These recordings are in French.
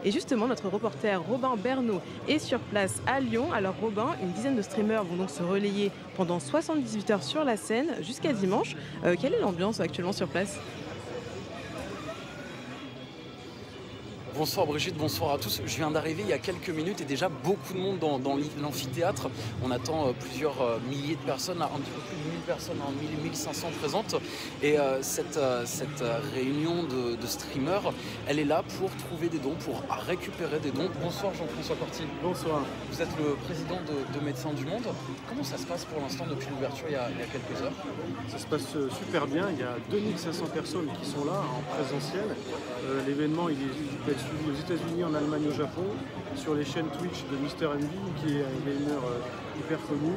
Et justement, notre reporter Robin Bernot est sur place à Lyon. Alors Robin, une dizaine de streamers vont donc se relayer pendant 78 heures sur la scène jusqu'à dimanche. Quelle est l'ambiance actuellement sur place? Bonsoir Brigitte, bonsoir à tous. Je viens d'arriver il y a quelques minutes et déjà beaucoup de monde dans l'amphithéâtre. On attend plusieurs milliers de personnes, un petit peu plus de 1000 personnes, 1500 présentes. Et cette réunion de streamers, elle est là pour trouver des dons, pour récupérer des dons. Bonsoir Jean-François Corti. Bonsoir. Vous êtes le président de Médecins du Monde. Comment ça se passe pour l'instant depuis l'ouverture il y a quelques heures? Ça se passe super bien. Il y a 2500 personnes qui sont là en présentiel. L'événement il peut être suivi aux États-Unis, en Allemagne, au Japon, sur les chaînes Twitch de Mister MV, qui est un gamer hyper connu.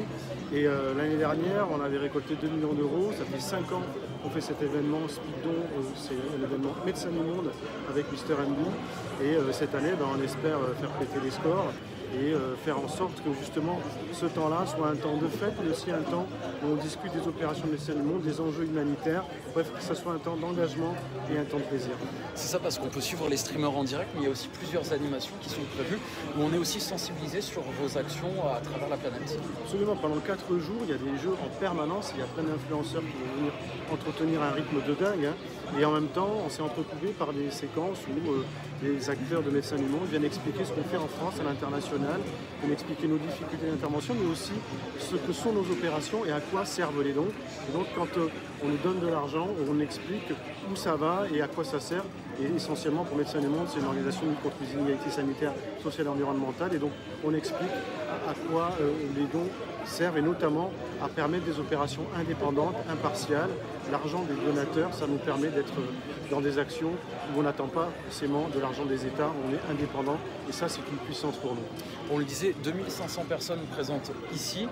Et l'année dernière, on avait récolté 2 millions d'euros. Ça fait 5 ans qu'on fait cet événement Speedon, c'est l'événement Médecins du Monde avec Mister MV. Et cette année, on espère faire péter les scores et faire en sorte que justement ce temps-là soit un temps de fête, mais aussi un temps où on discute des opérations de Médecins du Monde, des enjeux humanitaires, bref, que ce soit un temps d'engagement et un temps de plaisir. C'est ça, parce qu'on peut suivre les streamers en direct, mais il y a aussi plusieurs animations qui sont prévues, où on est aussi sensibilisé sur vos actions à travers la planète. Absolument, pendant 4 jours, il y a des jeux en permanence, il y a plein d'influenceurs qui vont venir entretenir un rythme de dingue, et en même temps, on s'est entrecoupé par des séquences où les acteurs de Médecins du Monde viennent expliquer ce qu'on fait en France, à l'international, viennent expliquer nos difficultés d'intervention, mais aussi ce que sont nos opérations et à quoi servent les dons. Et donc, quand on nous donne de l'argent, on explique où ça va et à quoi ça sert. Et essentiellement, pour Médecins du Monde, c'est une organisation de lutte contre les inégalités sanitaires, sociales et environnementales. Et donc, on explique à quoi les dons servent, et notamment à permettre des opérations indépendantes, impartiales. L'argent des donateurs, ça nous permet d'être dans des actions où on n'attend pas forcément de l'argent des États, on est indépendant, et ça, c'est une puissance pour nous. On le disait, 2500 personnes présentes ici,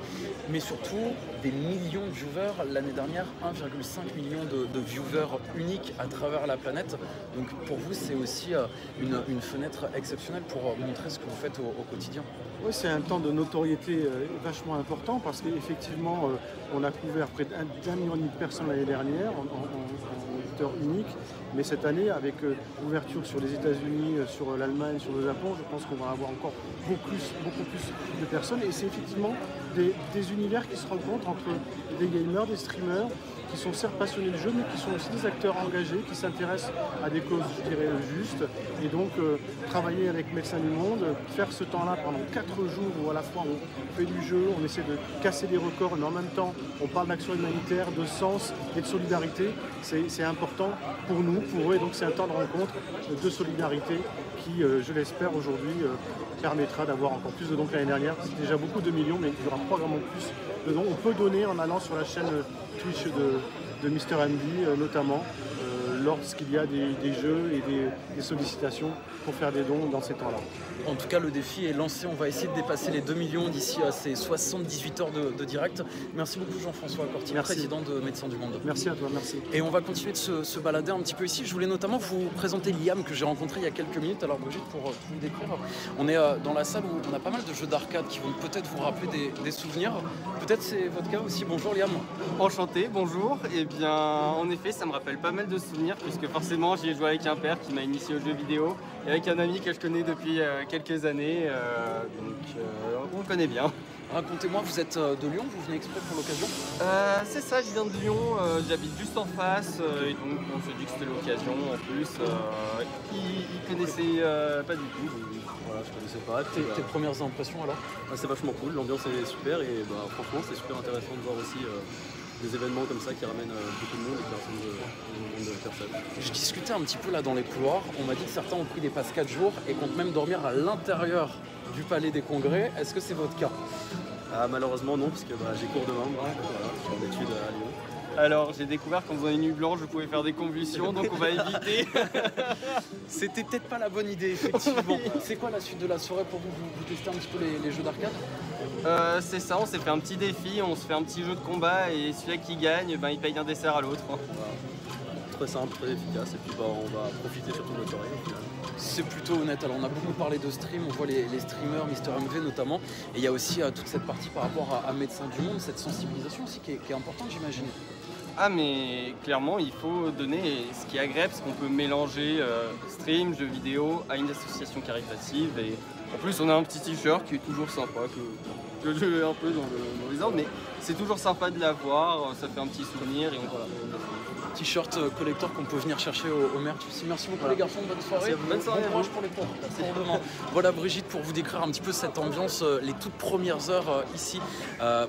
mais surtout des millions de viewers. L'année dernière, 1,5 million de viewers uniques à travers la planète. Donc pour vous, c'est aussi une fenêtre exceptionnelle pour montrer ce que vous faites au quotidien. Oui, c'est un temps de notoriété vachement important, parce qu'effectivement, on a couvert près d'1,5 million de personnes l'année dernière en auditeur unique. Mais cette année, avec l'ouverture sur les États-Unis, sur l'Allemagne, sur le Japon, je pense qu'on va avoir encore beaucoup plus de personnes. Et c'est effectivement des univers qui se rencontrent entre des gamers, des streamers, qui sont certes passionnés de jeu, mais qui sont aussi des acteurs engagés, qui s'intéressent à des causes, je dirais, justes. Et donc, travailler avec Médecins du Monde, faire ce temps-là pendant 4 jours où à la fois on fait du jeu, on essaie de casser des records, mais en même temps, on parle d'action humanitaire, de sens et de solidarité. C'est important pour nous, pour eux. Et donc, c'est un temps de rencontre, de solidarité qui, je l'espère, aujourd'hui, permettra d'avoir encore plus de dons que l'année dernière. C'est déjà beaucoup de millions, mais il y aura probablement plus de dons. On peut donner en allant sur la chaîne Twitch de Mister MD, notamment, lorsqu'il y a des jeux et des sollicitations pour faire des dons dans ces temps-là. En tout cas, le défi est lancé. On va essayer de dépasser les 2 millions d'ici à ces 78 heures de direct. Merci beaucoup Jean-François Corti, président de Médecins du Monde. Merci à toi, merci. Et on va continuer de se balader un petit peu ici. Je voulais notamment vous présenter Liam, que j'ai rencontré il y a quelques minutes. Alors Brigitte, pour vous décrire, on est dans la salle où on a pas mal de jeux d'arcade qui vont peut-être vous rappeler des souvenirs. Peut-être c'est votre cas aussi. Bonjour Liam. Enchanté, bonjour. Eh bien, en effet, ça me rappelle pas mal de souvenirs, puisque forcément, j'y ai joué avec un père qui m'a initié aux jeux vidéo et avec un ami que je connais depuis quelques années, donc on le connaît bien. Racontez-moi, vous êtes de Lyon, vous venez exprès pour l'occasion? C'est ça, je viens de Lyon, j'habite juste en face, et donc on s'est dit que c'était l'occasion en plus. Il connaissait pas du tout, voilà, je connaissais pas. Tes premières impressions alors? C'est vachement cool, l'ambiance est super et franchement c'est super intéressant de voir aussi des événements comme ça qui ramènent beaucoup de monde et qui rassemblent un nombre de personnes. Je discutais un petit peu là dans les couloirs, on m'a dit que certains ont pris des passes 4 jours et comptent même dormir à l'intérieur du palais des congrès. Est-ce que c'est votre cas? Malheureusement non, parce que j'ai cours demain, voilà, je suis en études à Lyon. Alors j'ai découvert qu'en faisant une nuit blanche je pouvais faire des convulsions, donc on va éviter. C'était peut-être pas la bonne idée effectivement. C'est quoi la suite de la soirée pour vous? Vous testez un petit peu les jeux d'arcade? C'est ça, on s'est fait un petit défi, on se fait un petit jeu de combat et celui qui gagne, il paye un dessert à l'autre. Voilà. Très simple, très efficace et puis on va profiter surtout de notre soirée au final. C'est plutôt honnête. Alors on a beaucoup parlé de stream, on voit les streamers, Mister MV notamment, et il y a aussi toute cette partie par rapport à Médecins du Monde, cette sensibilisation aussi qui est importante, j'imagine. Ah mais clairement il faut donner, et ce qui est agréable, c'est qu'on peut mélanger stream, jeux vidéo à une association caritative, et en plus on a un petit t-shirt qui est toujours sympa, que je mets un peu dans les ordres, mais c'est toujours sympa de l'avoir, ça fait un petit souvenir et voilà. T-shirt collector qu'on peut venir chercher au merch aussi. Merci beaucoup les garçons, bonne soirée. Bonne soirée. Bon courage pour les cours. Pour demain. Voilà Brigitte pour vous décrire un petit peu cette ambiance, les toutes premières heures ici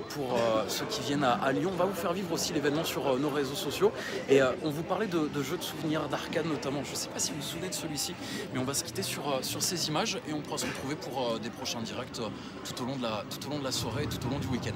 pour ceux qui viennent à Lyon. On va vous faire vivre aussi l'événement sur nos réseaux sociaux et on vous parlait de jeux de souvenirs, d'arcade notamment. Je ne sais pas si vous vous souvenez de celui-ci, mais on va se quitter sur ces images et on pourra se retrouver pour des prochains directs tout au long de la soirée et tout au long du week-end.